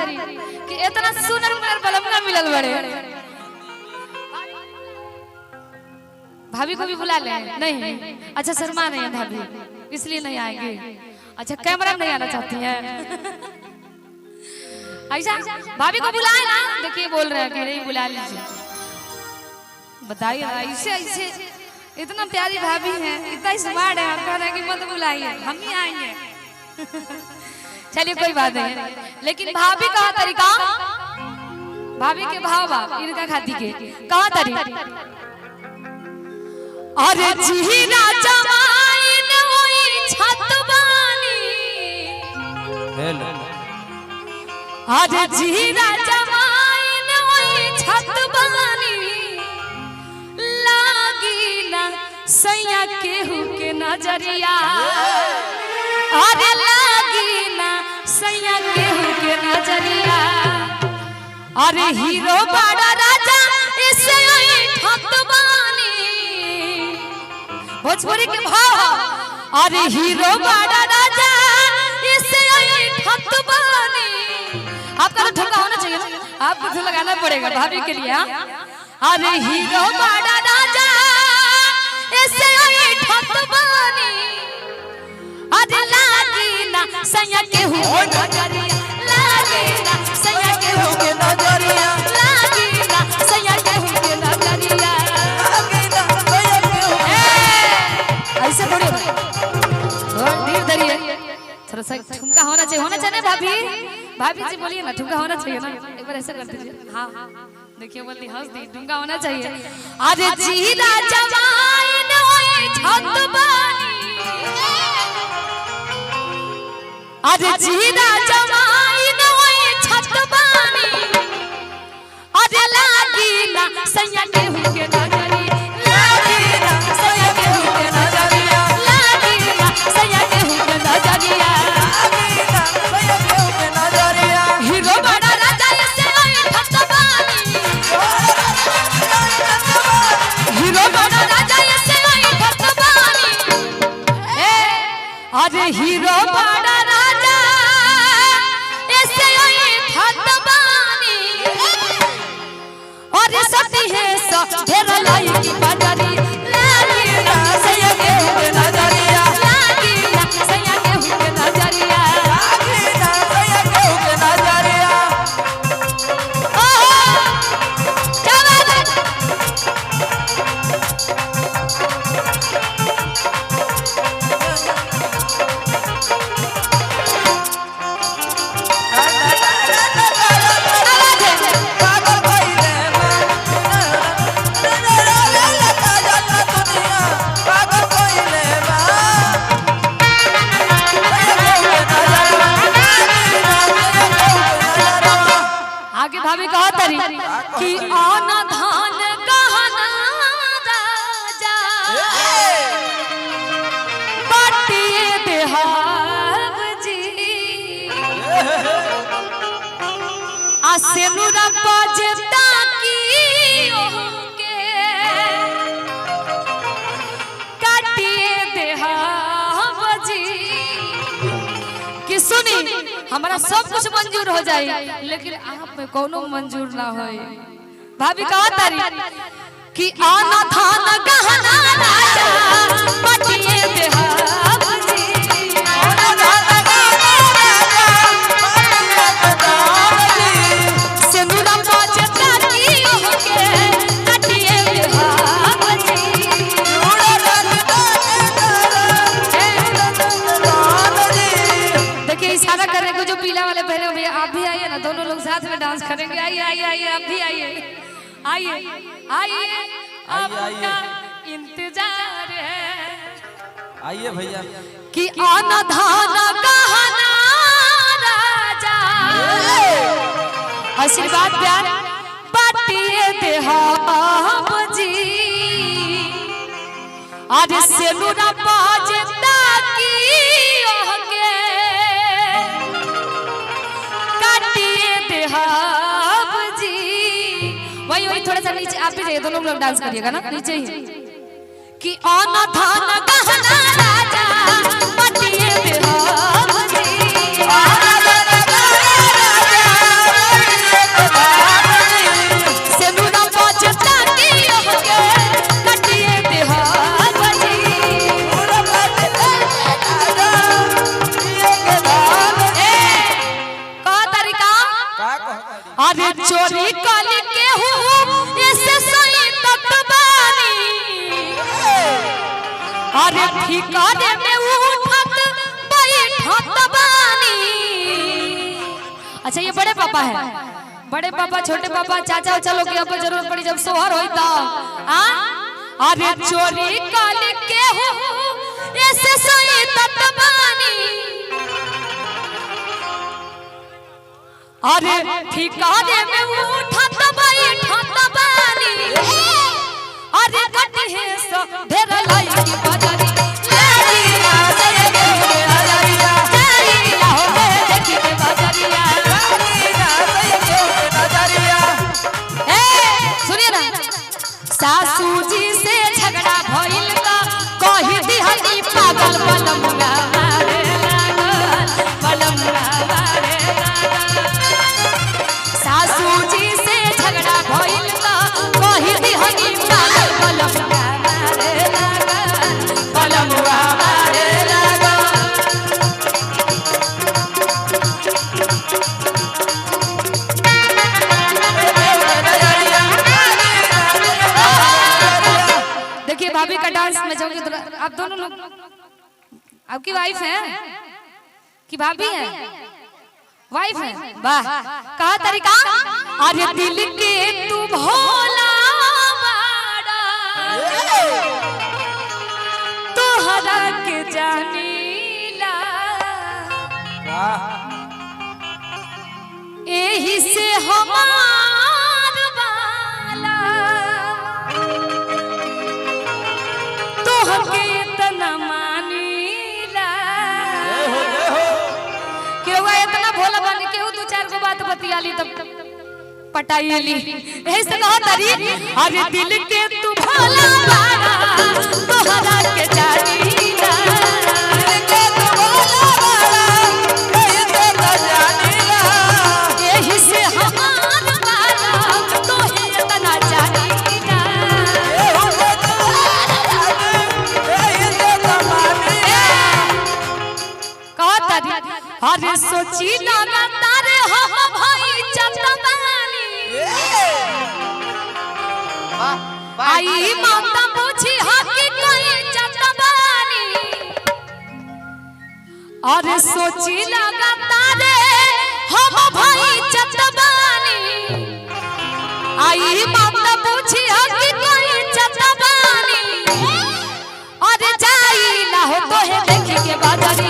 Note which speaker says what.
Speaker 1: कि इतना सुनर मुनर बलमना मिलल बड़े। भाभी को भी बुला ले? नहीं, अच्छा शर्मा नहीं है भाभी, इसलिए नहीं आएगी। अच्छा कैमरा नहीं आना चाहती है? ऐसा भाभी को बुलाए ना, देखिए बोल रहे हैं कि नहीं बुला लीजिए। बताइए ऐसे ऐसे इतना प्यारी भाभी है, इतना स्मार्ट है, कह रहे हैं कि मत बुलाइए, हम ही आएंगे। चलिए कोई बात नहीं, लेकिन भाभी का तरीका, भाभी के भाव बाप इनका खाती के कहा तरीका। अरे जीना जमाइन होई छत बानी,
Speaker 2: हेलो
Speaker 1: अरे जीना जमाइन होई छत बानी, लागी ना सैया केहू के नजरिया, अरे लागी ना सैया केहू के नजरिया। अरे हीरो बड़ा राजा इसे ठत बानी, भोजपुरी के भाव। अरे हीरो बड़ा राजा इसे ठत बानी। आपका तो ठुमका होना चाहिए ना, आपको तो लगाना पड़ेगा भाभी के लिए। अरे हीरो बड़ा राजा इसे ठत बानी, अरे लागी ना सैया केहू के नजरिया, लागी ना सैया केहू के नजरिया, लागी ना सैया केहू के नजरिया, लागी ना सैया केहू। ऐसे थोड़ी धीरे धीरे थोड़ा सा ठुमका होना चाहिए भाभी। भाभी जी बोलिए ना, ठुमका होना चाहिए ना, एक बार ऐसा कर दीजिए। हाँ देखिए बोलती हंस दी, ठुमका होना चाहिए। अरे जीरा जमाइन होई छत बानी, अरे जीरा जमाइन होई छत बानी, अरे लागी ना सैया केहू के नजरिया, लागी ना सैया केहू के नजरिया, लागी ना सैया केहू के नजरिया, लागी ना सैया केहू के नजरिया। हीरो बड़ा राजा ऐसे ठत बानी, हीरो बड़ा राजा ऐसे ठत बानी। अरे हीरो बड़ा राजा ऐसे ठत बानी, अरे सती है सो ढेर लाई की बजारी, लागी ना सैया केहू के नजरिया, लागी ना सैया केहू के नजरिया, लागी ना सैया केहू के नजरिया। ओहो क्या बात है। आगे भाभी कहा तरी कि आना धान गहना राजा बाटिए देहाव जी, आसेनुरा बजता की ओके काटिए देहाव जी। कि सुनी हमारा सब कुछ मंजूर हो जाए, लेकिन आप में कोनो मंजूर ना होए। भाभी कहा तारी कि आना थान गहना राजा बाटिए देहाव जी, आना थान गहना राजा बाटिए देहाव जी, सेनुरा बजता की ओके काटिए देहाव जी। देखिए इशारा कर रहे को जो पीला वाले पहने हुए, आप भी आइए ना, दोनों लोग साथ में डांस करेंगे। आइए आइए आइए, आप भी आइए आइए आइए, आपका इंतजार है।
Speaker 2: आइए भैया
Speaker 1: कि आना धाना गहना राजा, आशीर्वाद प्यार बाटिए देहाव जी, अरे सेनुरा बजता की ओके काटिए देहाव जी। वही वही थोड़ा सा नीचे आप भी जाइए, दोनों लोग डांस करिएगा ना नीचे ही। कि आना धाना गहना राजा बाटिए देहाव जी, आना धाना गहना राजा अरे चोरी कल के हूँ ऐसे सही तत्बानी अरे ठिकाने में उठत बैठत बानी। अच्छा ये बड़े पापा है, बड़े पापा छोटे पापा चाचा उचा लोग के अब जरूरत पड़ी जब सोहर होई त अरे चोरी कल के हूँ ऐसे सही तत्बानी अरे ठिकाने में उठत बैठत बानी अरे गटी है सो ढेर लाई की बजारी लालिया से के बजारिया लालिया हो के देखी के बजारिया लालिया से के बजारिया। ए सुनिए ना, सासू जी से झगड़ा भइल त कहि दिहनी पागल बलमुआ मारे लागल बलमुआ मारे सासू जी से झगड़ा भइल त कहि दिहनी पागल बलमुआ मारे लागल बलमुआ मारे लागल। देखिए भाभी का डांस में जाओगे तो आप दोनों लोग आपकी वाइफ है कि भाभी है? वाइफ है, वाह कहा तरीका। अरे दिल के तू भोला बाड़ा तोहरा के जानीला एही से हमार वाला तोहके इतना मानीला केहू इतना भोला बन केहू दो चार गो बात बतियाली तब पटाइली यही से कहा तारी। अरे दिल के तू भोला बाड़ा तोहरा के जानीला दिल के तू भोला बाड़ा यही से हमार वाला तोहे इतना जानीला कहा तारी। अरे सोची लगा तारे हम भाई चतबानी आई माता पूछी हकी कोई चतबानी अरे सोची लगा तारे हम भाई चतबानी आई माता पूछी हकी कोई चतबानी अरे जाई ना हो तो है देखी के बाजारी